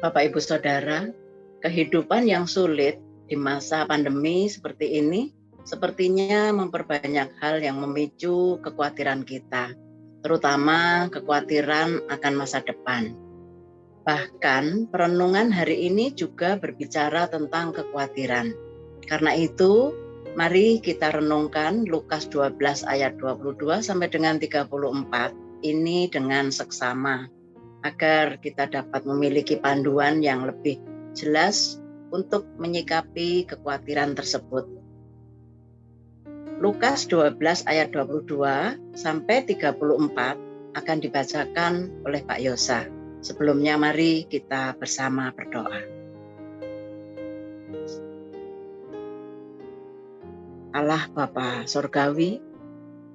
Bapak Ibu Saudara, kehidupan yang sulit di masa pandemi seperti ini sepertinya memperbanyak hal yang memicu kekhawatiran kita, terutama kekhawatiran akan masa depan. Bahkan perenungan hari ini juga berbicara tentang kekhawatiran. Karena itu, mari kita renungkan Lukas 12 ayat 22 sampai dengan 34 ini dengan seksama, agar kita dapat memiliki panduan yang lebih jelas untuk menyikapi kekhawatiran tersebut. Lukas 12 ayat 22 sampai 34 akan dibacakan oleh Pak Yosa. Sebelumnya mari kita bersama berdoa. Allah Bapa Surgawi,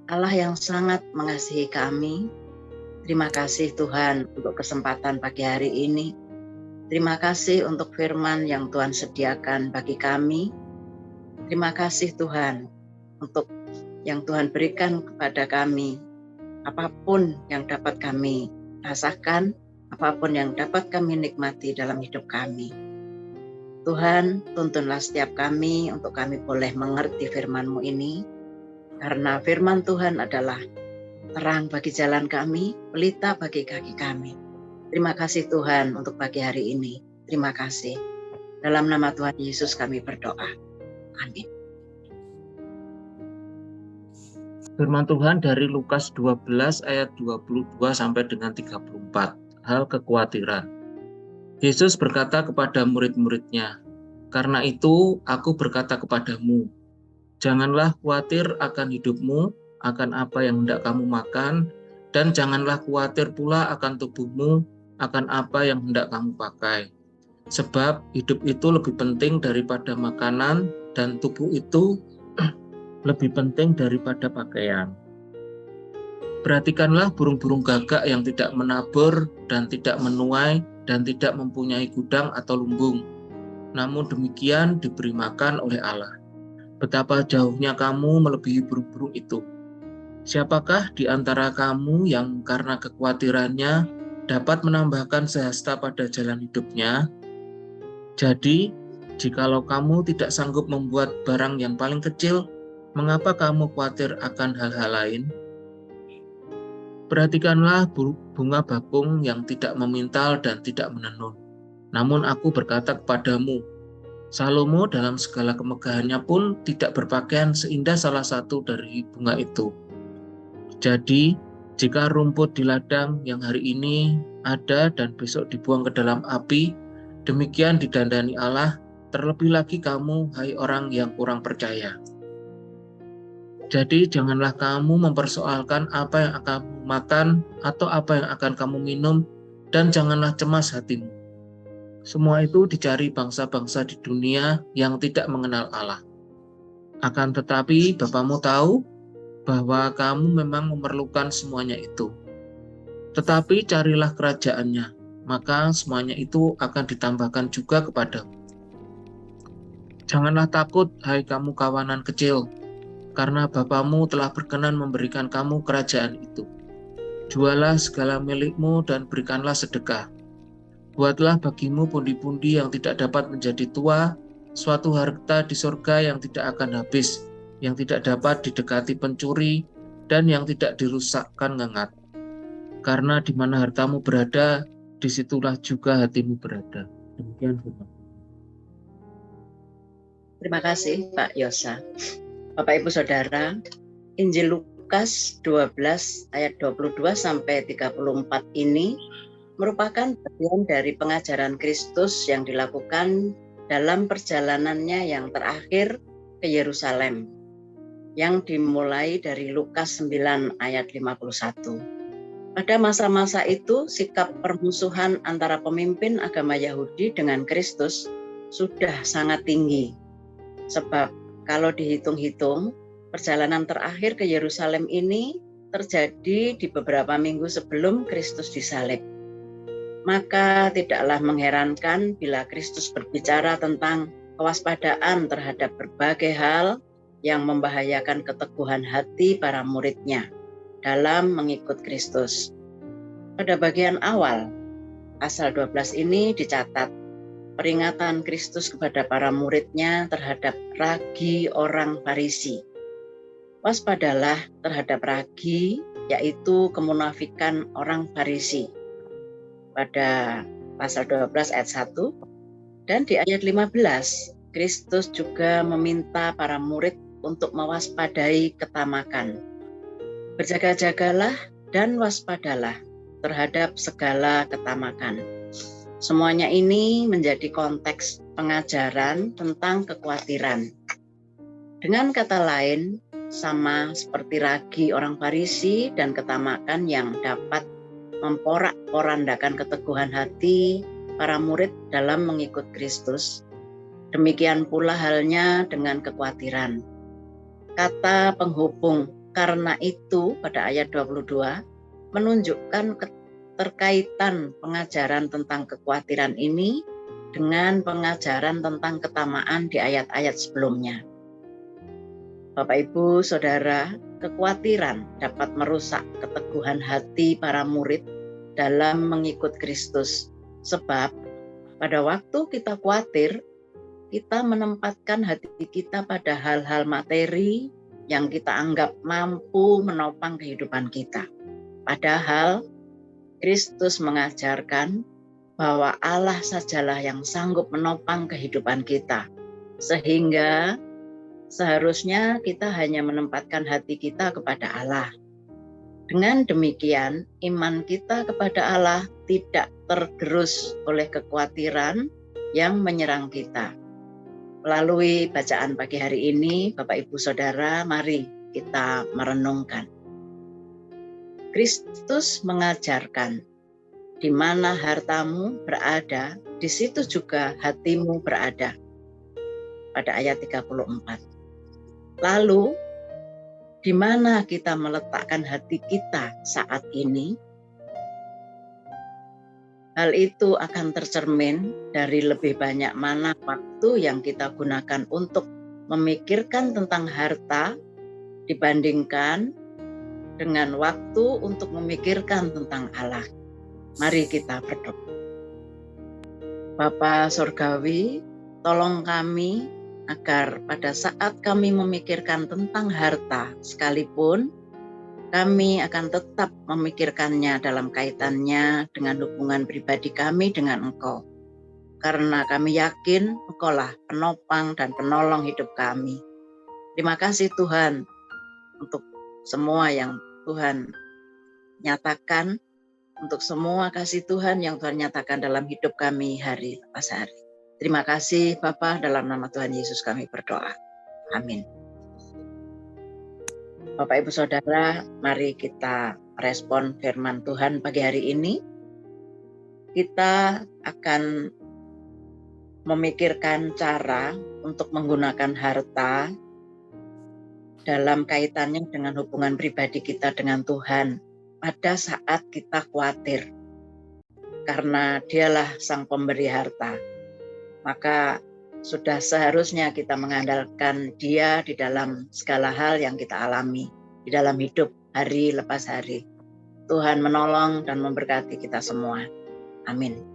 Allah yang sangat mengasihi kami, terima kasih Tuhan untuk kesempatan pagi hari ini. Terima kasih untuk firman yang Tuhan sediakan bagi kami. Terima kasih Tuhan untuk yang Tuhan berikan kepada kami. Apapun yang dapat kami rasakan, apapun yang dapat kami nikmati dalam hidup kami. Tuhan, tuntunlah setiap kami untuk kami boleh mengerti firman-Mu ini, karena firman Tuhan adalah terang bagi jalan kami, pelita bagi kaki kami. Terima kasih Tuhan untuk pagi hari ini. Terima kasih. Dalam nama Tuhan Yesus kami berdoa. Amin. Firman Tuhan dari Lukas 12 ayat 22 sampai dengan 34. Hal kekhawatiran. Yesus berkata kepada murid-muridnya, "Karena itu aku berkata kepadamu, janganlah khawatir akan hidupmu, akan apa yang hendak kamu makan, dan janganlah khawatir pula akan tubuhmu, akan apa yang hendak kamu pakai. Sebab hidup itu lebih penting daripada makanan, dan tubuh itu lebih penting daripada pakaian. Perhatikanlah burung-burung gagak yang tidak menabur dan tidak menuai dan tidak mempunyai gudang atau lumbung. Namun demikian diberi makan oleh Allah. Betapa jauhnya kamu melebihi burung-burung itu. Siapakah di antara kamu yang karena kekhawatirannya dapat menambahkan sehasta pada jalan hidupnya? Jadi, jikalau kamu tidak sanggup membuat barang yang paling kecil, mengapa kamu khawatir akan hal-hal lain? Perhatikanlah bunga bakung yang tidak memintal dan tidak menenun. Namun aku berkata kepadamu, Salomo dalam segala kemegahannya pun tidak berpakaian seindah salah satu dari bunga itu. Jadi, jika rumput di ladang yang hari ini ada dan besok dibuang ke dalam api, demikian didandani Allah, terlebih lagi kamu, hai orang yang kurang percaya. Jadi janganlah kamu mempersoalkan apa yang akan kamu makan atau apa yang akan kamu minum, dan janganlah cemas hatimu. Semua itu dicari bangsa-bangsa di dunia yang tidak mengenal Allah. Akan tetapi Bapamu tahu bahwa kamu memang memerlukan semuanya itu. Tetapi carilah kerajaannya, maka semuanya itu akan ditambahkan juga kepadamu. Janganlah takut, hai kamu kawanan kecil, karena Bapamu telah berkenan memberikan kamu kerajaan itu. Jualah segala milikmu dan berikanlah sedekah. Buatlah bagimu pundi-pundi yang tidak dapat menjadi tua, suatu harta di surga yang tidak akan habis, yang tidak dapat didekati pencuri, dan yang tidak dirusakkan ngengat. Karena di mana hartamu berada, disitulah juga hatimu berada." Demikian firman. Terima kasih Pak Yosa. Bapak Ibu Saudara, Injil Lukas 12 ayat 22 sampai 34 ini merupakan bagian dari pengajaran Kristus yang dilakukan dalam perjalanannya yang terakhir ke Yerusalem, yang dimulai dari Lukas 9 ayat 51. Pada masa-masa itu, sikap permusuhan antara pemimpin agama Yahudi dengan Kristus sudah sangat tinggi. Sebab kalau dihitung-hitung, perjalanan terakhir ke Yerusalem ini terjadi di beberapa minggu sebelum Kristus disalib. Maka tidaklah mengherankan bila Kristus berbicara tentang kewaspadaan terhadap berbagai hal yang membahayakan keteguhan hati para muridnya dalam mengikut Kristus. Pada bagian awal, pasal 12 ini dicatat peringatan Kristus kepada para muridnya terhadap ragi orang Farisi. Waspadalah terhadap ragi, yaitu kemunafikan orang Farisi. Pada pasal 12 ayat 1 dan di ayat 15, Kristus juga meminta para murid untuk mewaspadai ketamakan. Berjaga-jagalah dan waspadalah terhadap segala ketamakan. Semuanya ini menjadi konteks pengajaran tentang kekhawatiran. Dengan kata lain, sama seperti ragi orang Farisi dan ketamakan yang dapat memporak-porandakan keteguhan hati para murid dalam mengikut Kristus. Demikian pula halnya dengan kekhawatiran. Kata penghubung karena itu pada ayat 22 menunjukkan keterkaitan pengajaran tentang kekhawatiran ini dengan pengajaran tentang ketamaan di ayat-ayat sebelumnya. Bapak, Ibu, Saudara, kekhawatiran dapat merusak keteguhan hati para murid dalam mengikut Kristus. Sebab pada waktu kita khawatir, kita menempatkan hati kita pada hal-hal materi yang kita anggap mampu menopang kehidupan kita. Padahal Kristus mengajarkan bahwa Allah sajalah yang sanggup menopang kehidupan kita. Sehingga seharusnya kita hanya menempatkan hati kita kepada Allah. Dengan demikian, iman kita kepada Allah tidak tergerus oleh kekhawatiran yang menyerang kita. Melalui bacaan pagi hari ini, Bapak, Ibu, Saudara, mari kita merenungkan. Kristus mengajarkan, di mana hartamu berada, di situ juga hatimu berada. Pada ayat 34. Lalu, di mana kita meletakkan hati kita saat ini? Hal itu akan tercermin dari lebih banyak mana waktu yang kita gunakan untuk memikirkan tentang harta dibandingkan dengan waktu untuk memikirkan tentang Allah. Mari kita berdoa. Bapa Surgawi, tolong kami agar pada saat kami memikirkan tentang harta sekalipun, kami akan tetap memikirkannya dalam kaitannya dengan hubungan pribadi kami dengan Engkau. Karena kami yakin Engkaulah penopang dan penolong hidup kami. Terima kasih Tuhan untuk semua yang Tuhan nyatakan, untuk semua kasih Tuhan yang Tuhan nyatakan dalam hidup kami hari lepas hari. Terima kasih Bapa, dalam nama Tuhan Yesus kami berdoa. Amin. Bapak, Ibu, Saudara, mari kita respon firman Tuhan pagi hari ini. Kita akan memikirkan cara untuk menggunakan harta dalam kaitannya dengan hubungan pribadi kita dengan Tuhan pada saat kita khawatir. Karena Dialah sang pemberi harta, maka sudah seharusnya kita mengandalkan Dia di dalam segala hal yang kita alami di dalam hidup hari lepas hari. Tuhan menolong dan memberkati kita semua. Amin.